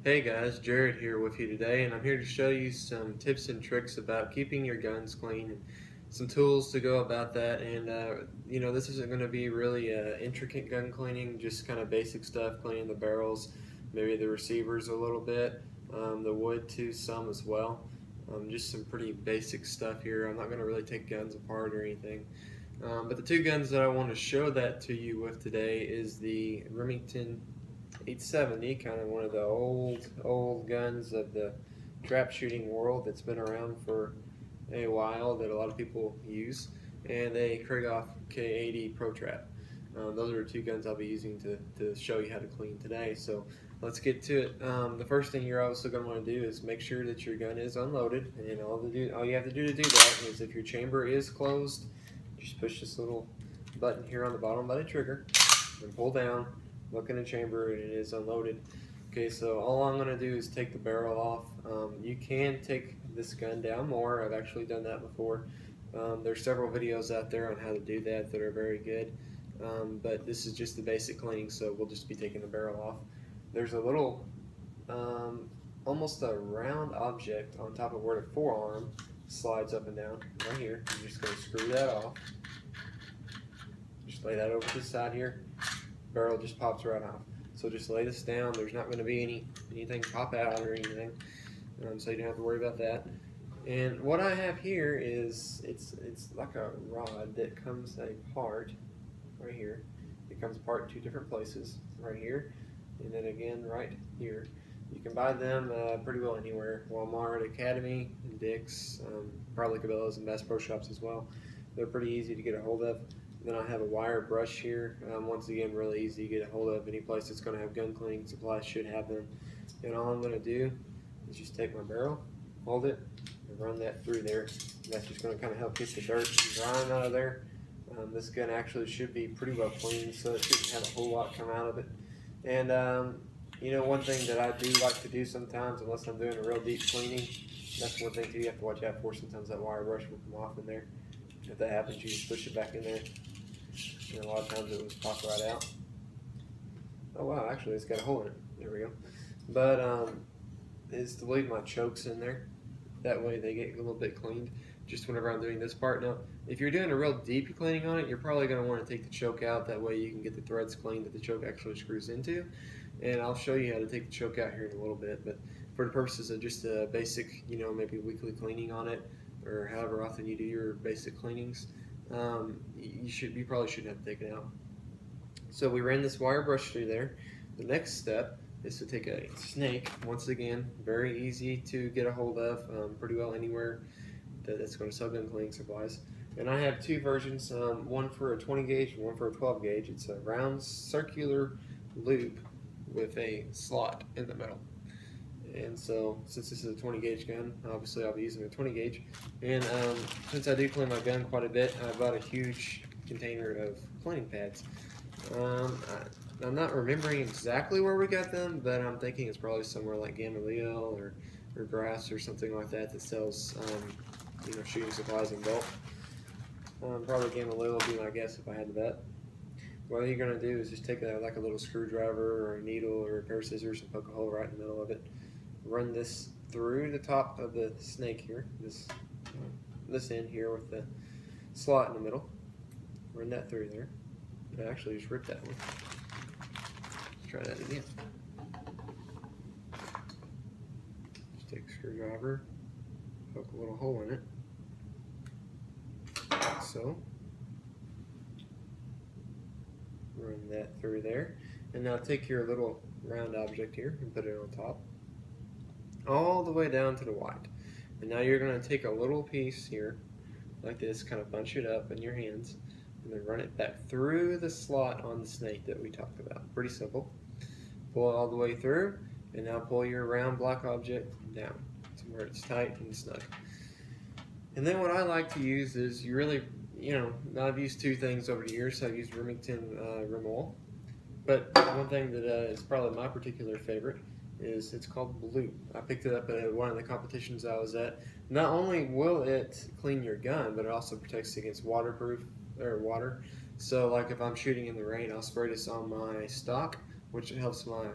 Hey guys, Jared here with you today, and I'm here to show you some tips and tricks about keeping your guns clean and some tools to go about that. And this isn't going to be really intricate gun cleaning, just kind of basic stuff, cleaning the barrels, maybe the receivers a little bit, the wood too, some as well. Just some pretty basic stuff here. I'm not going to really take guns apart or anything. But the two guns that I want to show that to you with today is the Remington 870, kind of one of the old guns of the trap shooting world that's been around for a while that a lot of people use, and a Krieghoff K80 Pro Trap. Those are the two guns I'll be using to show you how to clean today. So let's get to it. The first thing you're also going to want to do is make sure that your gun is unloaded, and all you have to do to do that is, if your chamber is closed, just push this little button here on the bottom by the trigger and pull down, look in the chamber, and it is unloaded. Okay, so all I'm going to do is take the barrel off. You can take this gun down more. I've actually done that before. There's several videos out there on how to do that are very good, but this is just the basic cleaning, so we'll just be taking the barrel off. There's a little, almost a round object on top of where the forearm slides up and down, right here. I'm just going to screw that off. Just lay that over to the side here. Barrel just pops right off. So just lay this down. There's not going to be anything pop out or anything, so you don't have to worry about that. And what I have here is it's like a rod that comes apart right here. It comes apart in two different places, right here, and then again right here. You can buy them pretty well anywhere: Walmart, Academy, Dick's, probably Cabela's and Bass Pro Shops as well. They're pretty easy to get a hold of. Then I have a wire brush here. Once again, really easy to get a hold of. Any place that's going to have gun cleaning supplies should have them. And all I'm going to do is just take my barrel, hold it, and run that through there. And that's just going to kind of help get the dirt and grime out of there. This gun actually should be pretty well cleaned, so it shouldn't have a whole lot come out of it. And one thing that I do like to do sometimes, unless I'm doing a real deep cleaning, that's one thing too you have to watch out for. Sometimes that wire brush will come off in there. If that happens, you just push it back in there. And a lot of times it will pop right out. Oh wow, actually it's got a hole in it. There we go. But is to leave my chokes in there. That way they get a little bit cleaned just whenever I'm doing this part. Now, if you're doing a real deep cleaning on it, you're probably going to want to take the choke out. That way you can get the threads cleaned that the choke actually screws into. And I'll show you how to take the choke out here in a little bit. But for the purposes of just a basic, maybe weekly cleaning on it, or however often you do your basic cleanings, you probably shouldn't have to take it out. So we ran this wire brush through there. The next step is to take a snake. Once again, very easy to get a hold of, pretty well anywhere that's going to sell gun cleaning supplies. And I have two versions, one for a 20 gauge and one for a 12 gauge. It's a round circular loop with a slot in the middle. And so, since this is a 20 gauge gun, obviously I'll be using a 20 gauge. And since I do clean my gun quite a bit, I bought a huge container of cleaning pads. I'm not remembering exactly where we got them, but I'm thinking it's probably somewhere like Gamaliel or Grass or something like that that sells shooting supplies in bulk. Probably Gamaliel would be my guess if I had to bet. What you're going to do is just take like a little screwdriver or a needle or a pair of scissors and poke a hole right in the middle of it. Run this through the top of the snake here, this end here with the slot in the middle. Run that through there. I actually just ripped that one. Let's try that again. Just take a screwdriver, poke a little hole in it, like so. Run that through there. And now take your little round object here and put it on top, all the way down to the white. And now you're going to take a little piece here, like this, kind of bunch it up in your hands, and then run it back through the slot on the snake that we talked about. Pretty simple. Pull it all the way through, and now pull your round black object down to where it's tight and snug. And then what I like to use is, I've used two things over the years. I've used Remington rim oil, but one thing that is probably my particular favorite is it's called Blue. I picked it up at one of the competitions I was at. Not only will it clean your gun, but it also protects against water. So like if I'm shooting in the rain, I'll spray this on my stock, which helps my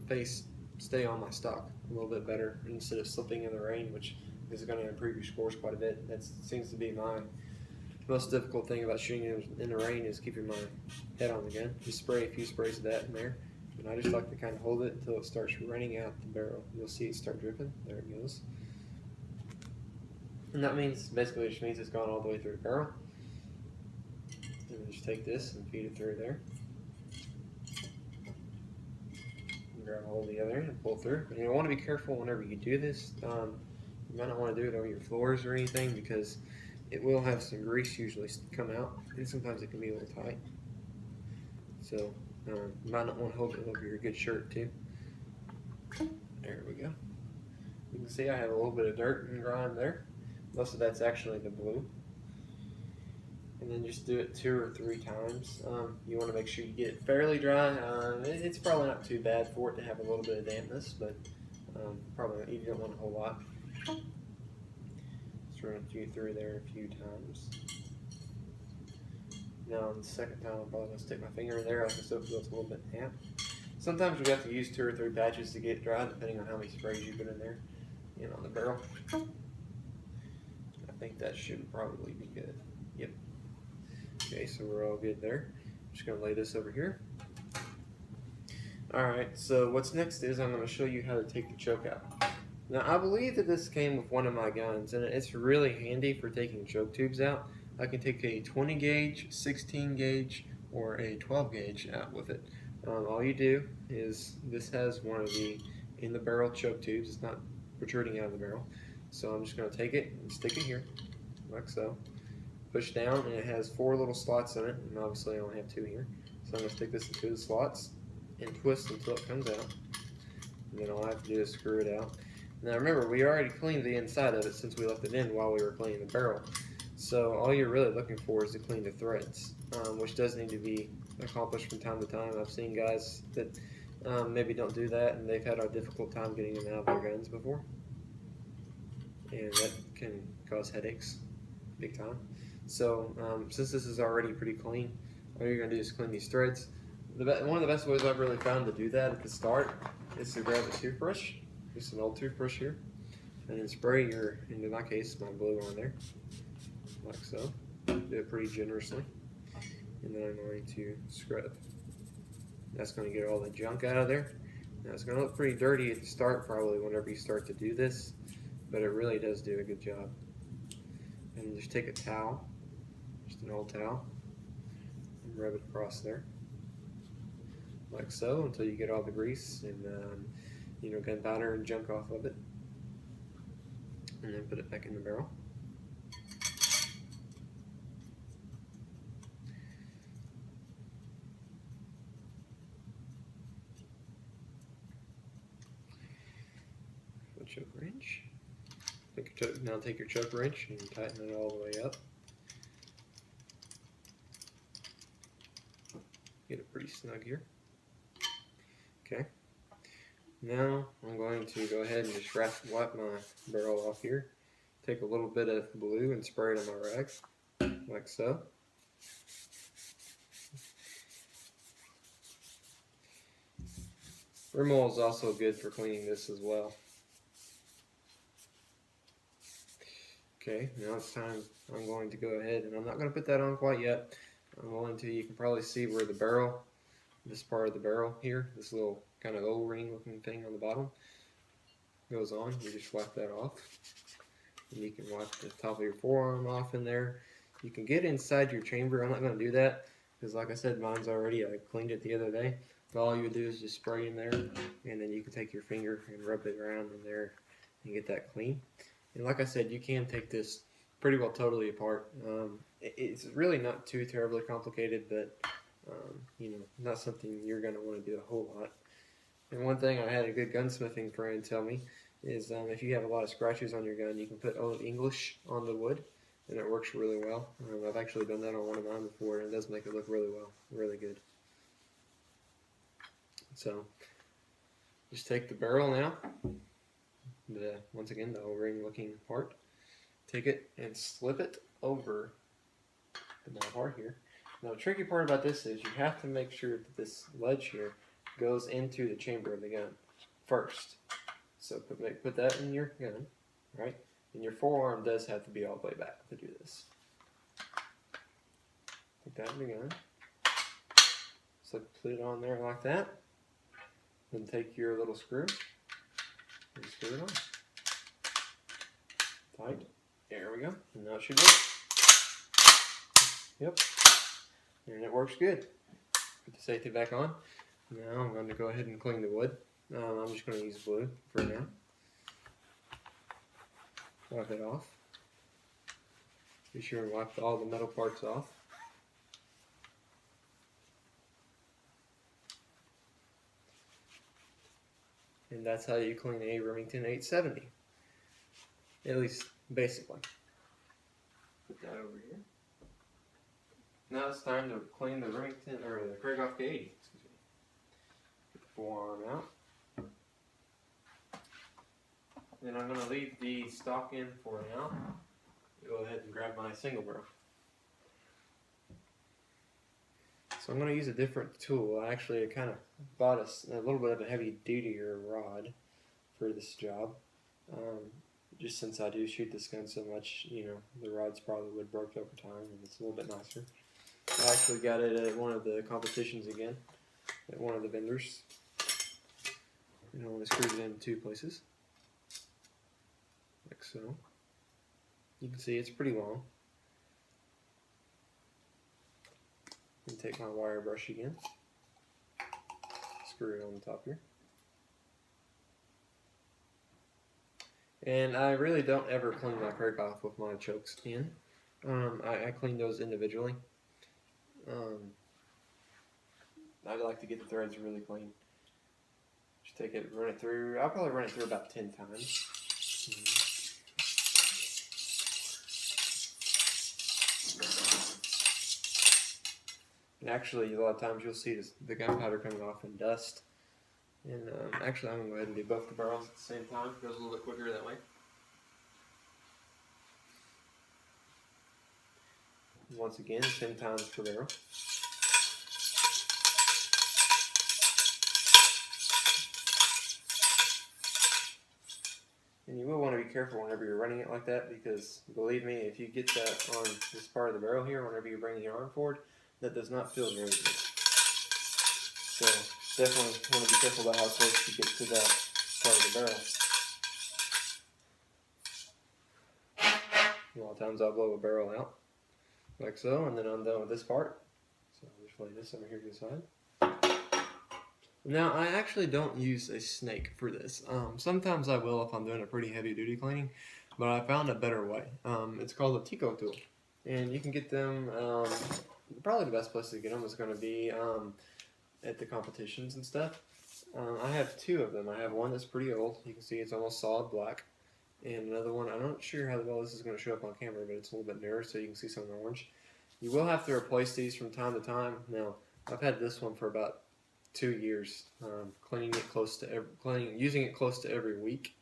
face stay on my stock a little bit better instead of slipping in the rain, which is going to improve your scores quite a bit. That seems to be my most difficult thing about shooting in the rain is keeping my head on the gun. Just spray a few sprays of that in there, and I just like to kind of hold it until it starts running out the barrel. You'll see it start dripping. There it goes. And that means, basically, which means it's gone all the way through the barrel. And then just take this and feed it through there. And grab a hold of the other end and pull through. And you want to be careful whenever you do this. You might not want to do it over your floors or anything because it will have some grease usually come out, and sometimes it can be a little tight. So you might not want to hold it over your good shirt too. There we go. You can see I have a little bit of dirt and grime there. Most of that's actually the blue. And then just do it 2 or 3 times. You want to make sure you get it fairly dry. It's probably not too bad for it to have a little bit of dampness, but probably you don't want a whole lot. Just run it through there a few times. Now on the second time, I'm probably going to stick my finger in there. I can still feel it's a little bit damp. Sometimes we have to use 2 or 3 patches to get it dry, depending on how many sprays you put in there and on the barrel. I think that should probably be good. Yep. Okay, so we're all good there. Just going to lay this over here. Alright, so what's next is I'm going to show you how to take the choke out. Now, I believe that this came with one of my guns, and it's really handy for taking choke tubes out. I can take a 20 gauge, 16 gauge, or a 12 gauge out with it. All you do is, this has one of the in the barrel choke tubes. It's not protruding out of the barrel. So I'm just going to take it and stick it here, like so. Push down, and it has 4 little slots in it, and obviously I only have 2 here. So I'm going to stick this into the slots and twist until it comes out. And then all I have to do is screw it out. Now remember, we already cleaned the inside of it since we left it in while we were cleaning the barrel. So all you're really looking for is to clean the threads, which does need to be accomplished from time to time. I've seen guys that maybe don't do that, and they've had a difficult time getting them out of their guns before. And that can cause headaches, big time. So since this is already pretty clean, all you're going to do is clean these threads. One of the best ways I've really found to do that at the start is to grab a toothbrush, just an old toothbrush here, and then spray your, in my case, my blue on there, like so. Do it pretty generously. And then I'm going to scrub. That's going to get all the junk out of there. Now it's going to look pretty dirty at the start probably whenever you start to do this, but it really does do a good job. And just take a towel, just an old towel, and rub it across there, like so, until you get all the grease and gunpowder and junk off of it, and then put it back in the barrel. Choke wrench. Now take your choke wrench and tighten it all the way up. Get it pretty snug here. Okay. Now I'm going to go ahead and just wipe my barrel off here. Take a little bit of blue and spray it on my rag, like so. Rimmel is also good for cleaning this as well. Okay, now it's time. I'm going to go ahead, and I'm not going to put that on quite yet. I'm going to, you can probably see where the barrel, this part of the barrel here, this little kind of O-ring looking thing on the bottom goes on. You just wipe that off. And you can wipe the top of your forearm off in there. You can get inside your chamber. I'm not going to do that because, like I said, mine's already, I cleaned it the other day. But all you would do is just spray in there, and then you can take your finger and rub it around in there and get that clean. And like I said, you can take this pretty well totally apart. It's really not too terribly complicated, but not something you're going to want to do a whole lot. And one thing I had a good gunsmithing friend tell me is if you have a lot of scratches on your gun, you can put Old English on the wood, and it works really well. I've actually done that on one of mine before, and it does make it look really well, really good. So just take the barrel now. Once again, the O-ring looking part. Take it and slip it over the metal part here. Now the tricky part about this is you have to make sure that this ledge here goes into the chamber of the gun. first. So put that in your gun, right? And your forearm does have to be all the way back to do this. Put that in your gun. So put it on there like that. Then take your little screw and screw it on. Tight. There we go. And now it should work. Yep. And it works good. Put the safety back on. Now I'm going to go ahead and clean the wood. I'm just going to use glue for now. Wipe it off. Be sure and wipe all the metal parts off. And that's how you clean a Remington 870. At least, basically. Put that over here. Now it's time to clean the Remington, or the Krieghoff K80. Excuse me. Put the forearm out. Then I'm going to leave the stock in for now. Go ahead and grab my single barrel. So I'm going to use a different tool. I kind of bought a little bit of a heavy duty rod for this job. Just since I do shoot this gun so much, you know, the rods probably would broke over time, and it's a little bit nicer. I actually got it at one of the competitions again, at one of the vendors. And I want to screw it in 2 places, like so. You can see it's pretty long. And take my wire brush again, screw it on the top here. And I really don't ever clean my Krieghoff with my chokes in. I clean those individually. I like to get the threads really clean. Just take it, run it through. I'll probably run it through about 10 times. And actually, a lot of times you'll see the gunpowder coming off in dust. And actually, I'm going to go ahead and do both the barrels at the same time. It goes a little bit quicker that way. Once again, 10 times per barrel. And you will want to be careful whenever you're running it like that, because believe me, if you get that on this part of the barrel here, whenever you bring your arm forward, that does not feel very good. So definitely want to be careful about how close you get to that part of the barrel. A lot of times I'll blow a barrel out, like so, and then I'm done with this part. So I'll just lay this over here to the side. Now, I actually don't use a snake for this. Sometimes I will if I'm doing a pretty heavy duty cleaning, but I found a better way. It's called a Tico tool, and you can get them, probably the best place to get them is going to be at the competitions and stuff. I have 2 of them. I have one that's pretty old. You can see it's almost solid black. And another one, I'm not sure how well this is going to show up on camera, but it's a little bit nearer so you can see some of the orange. You will have to replace these from time to time. Now, I've had this one for about 2 years, using it close to every week.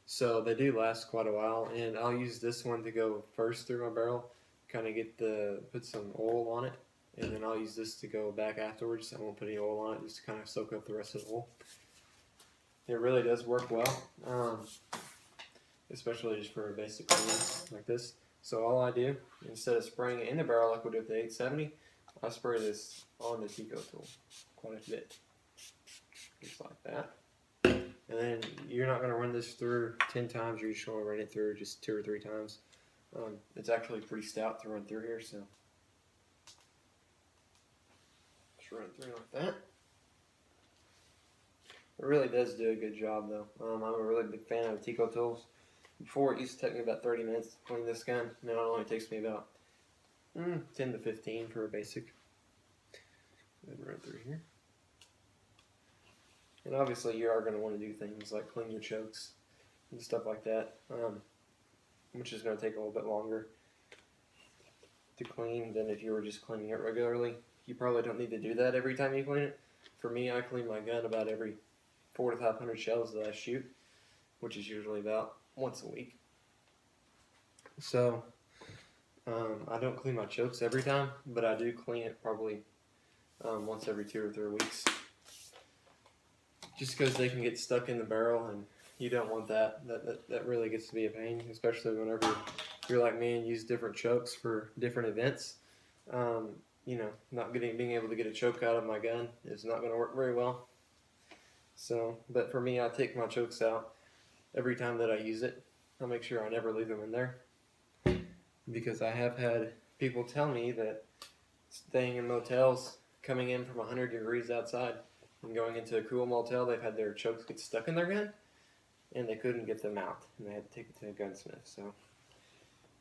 So they do last quite a while, and I'll use this one to go first through my barrel, kind of put some oil on it, and then I'll use this to go back afterwards. I won't put any oil on it, just to kind of soak up the rest of the oil. It really does work well, especially just for a basic cleaning like this. So all I do, instead of spraying it in the barrel like we do with the 870, I spray this on the Tico tool quite a bit, just like that. And then you're not going to run this through 10 times, you're just going to run it through just 2 or 3 times. It's actually pretty stout to run through here, so just run through like that. It really does do a good job though. I'm a really big fan of Tico tools. Before it used to take me about 30 minutes to clean this gun. Now it only takes me about 10 to 15 for a basic. And run through here. And obviously you are going to want to do things like clean your chokes and stuff like that, which is going to take a little bit longer to clean than if you were just cleaning it regularly. You probably don't need to do that every time you clean it. For me, I clean my gun about every 400 to 500 shells that I shoot, which is usually about once a week. So I don't clean my chokes every time, but I do clean it probably once every 2 or 3 weeks. just because they can get stuck in the barrel, and you don't want that. That really gets to be a pain, especially whenever you're like me and use different chokes for different events. You know, not being able to get a choke out of my gun is not going to work very well. So, but for me, I take my chokes out every time that I use it. I'll make sure I never leave them in there, because I have had people tell me that staying in motels, coming in from 100 degrees outside and going into a cool motel, they've had their chokes get stuck in their gun and they couldn't get them out, and they had to take it to a gunsmith. So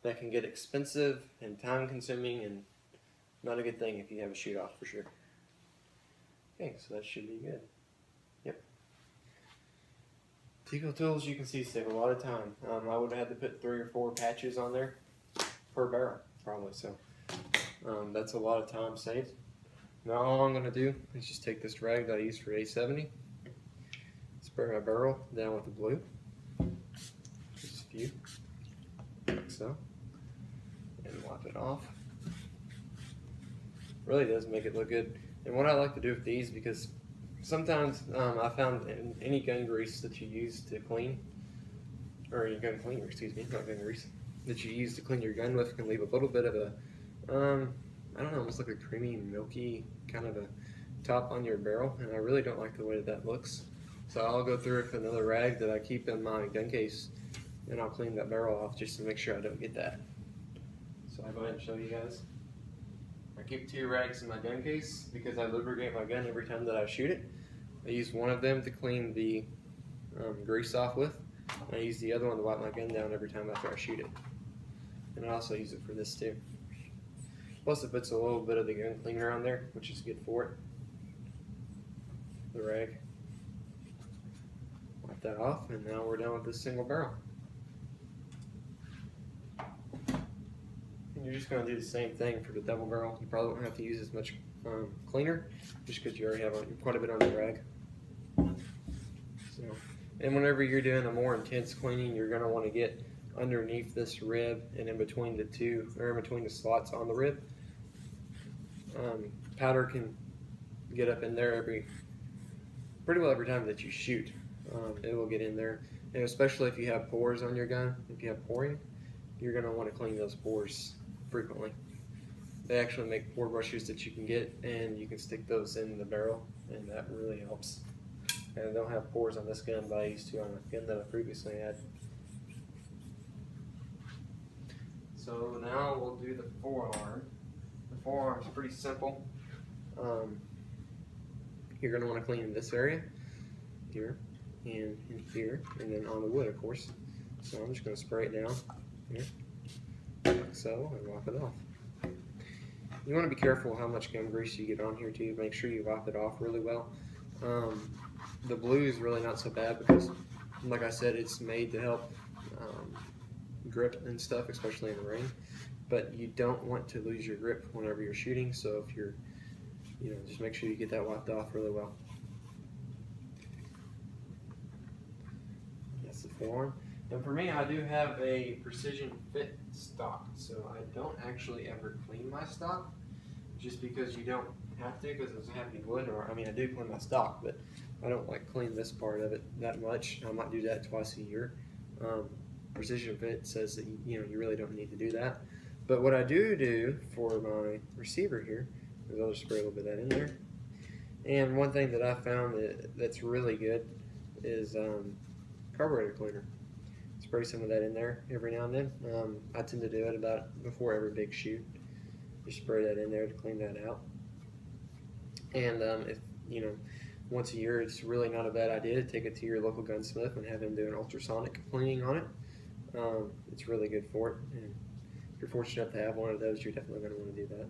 that can get expensive and time consuming, and not a good thing if you have a shoot off, for sure. Okay, so that should be good. Yep. Tico tools, you can see, save a lot of time. I would have had to put 3 or 4 patches on there per barrel, probably. So that's a lot of time saved. Now all I'm going to do is just take this rag that I use for A70, spray my barrel down with the blue, just a few, like so, and wipe it off. Really does make it look good. And what I like to do with these, because sometimes I found in any gun grease that you use to clean, or your gun cleaner, excuse me, not gun grease, that you use to clean your gun with, can leave a little bit of a, I don't know, almost like a creamy, milky kind of a top on your barrel, and I really don't like the way that looks. So I'll go through with another rag that I keep in my gun case, and I'll clean that barrel off just to make sure I don't get that. So I'll go ahead and show you guys. I keep 2 rags in my gun case because I lubricate my gun every time that I shoot it. I use one of them to clean the grease off with. I use the other one to wipe my gun down every time after I shoot it. And I also use it for this too. Plus it puts a little bit of the gun cleaner on there, which is good for it. The rag. Wipe that off, and now we're done with this single barrel. And you're just going to do the same thing for the double barrel. You probably won't have to use as much cleaner, just because you already have quite a bit on the rag. So, and whenever you're doing a more intense cleaning, you're going to want to get underneath this rib and in between the two, or in between the slots on the rib. Powder can get up in there pretty well every time that you shoot. It will get in there, and especially if you have pores on your gun, if you have poring, you're going to want to clean those pores frequently. They actually make pore brushes that you can get, and you can stick those in the barrel, and that really helps. And I don't have pores on this gun, but I used to on a gun that I previously had. So now we'll do the forearm. The forearm is pretty simple. You're going to want to clean this area, here, and in here, and then on the wood, of course. So I'm just going to spray it down here, like so, and wipe it off. You want to be careful how much gun grease you get on here too. Make sure you wipe it off really well. The blue is really not so bad because, like I said, it's made to help grip and stuff, especially in the rain. But you don't want to lose your grip whenever you're shooting. So if you're, just make sure you get that wiped off really well. That's the forearm. And for me, I do have a precision fit stock, so I don't actually ever clean my stock, just because you don't have to, because it's heavy wood. Or I mean, I do clean my stock, but I don't like clean this part of it that much. I might do that twice a year. Precision fit says that you really don't need to do that. But what I do for my receiver here is I'll just spray a little bit of that in there. And one thing that I found that's really good is carburetor cleaner. Spray some of that in there every now and then. I tend to do it about before every big shoot. Just spray that in there to clean that out. And if once a year, it's really not a bad idea to take it to your local gunsmith and have him do an ultrasonic cleaning on it. It's really good for it. And if you're fortunate enough to have one of those, you're definitely going to want to do that.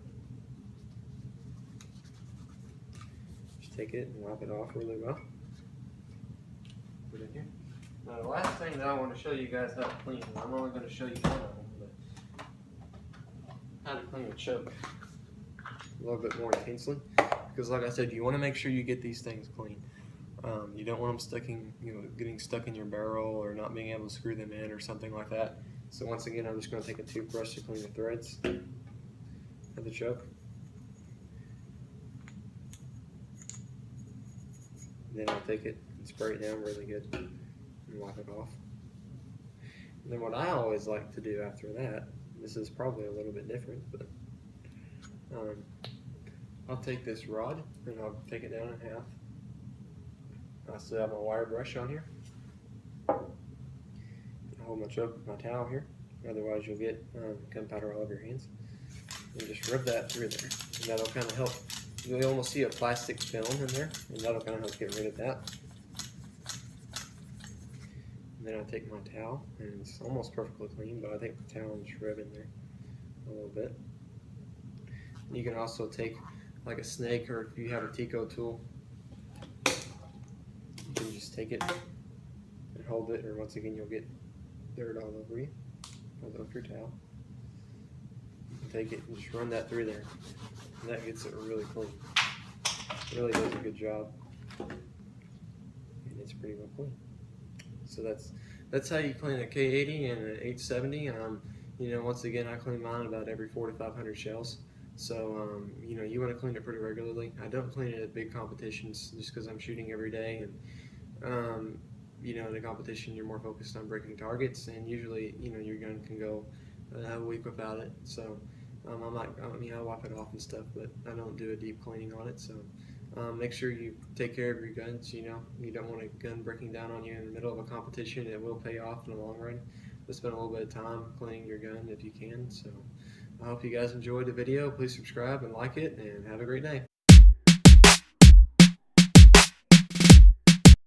Just take it and wipe it off really well. Put it here. Now the last thing that I want to show you guys how to clean, and I'm only going to show you one of them, but how to clean a choke a little bit more intensely. Because like I said, you want to make sure you get these things clean. You don't want them getting stuck in your barrel or not being able to screw them in or something like that. So once again, I'm just going to take a toothbrush to clean the threads of the choke. Then I'll take it and spray it down really good and wipe it off. And then what I always like to do after that, this is probably a little bit different, but I'll take this rod and I'll take it down in half. I still have my wire brush on here. Hold my towel here, otherwise you'll get gunpowder all over your hands. And just rub that through there, and that'll kind of help. You'll almost see a plastic film in there, and that'll kind of help get rid of that. And then I'll take my towel, and it's almost perfectly clean, but I take the towel and just rub in there a little bit. You can also take like a snake, or if you have a Tico tool, you can just take it and hold it, or once again you'll get dirt all over you, all over your towel. You can take it and just run that through there, and that gets it really clean. It really does a good job, and it's pretty well clean. So that's how you clean a K80 and an 870. You know, once again, I clean mine about every 400 to 500 shells. So you know, you want to clean it pretty regularly. I don't clean it at big competitions just because I'm shooting every day, and you know, in a competition you're more focused on breaking targets, and usually, you know, your gun can go a week without it. So I wipe it off and stuff, but I don't do a deep cleaning on it. So make sure you take care of your guns. You know, you don't want a gun breaking down on you in the middle of a competition. It will pay off in the long run. But spend a little bit of time cleaning your gun if you can. So I hope you guys enjoyed the video. Please subscribe and like it, and have a great day.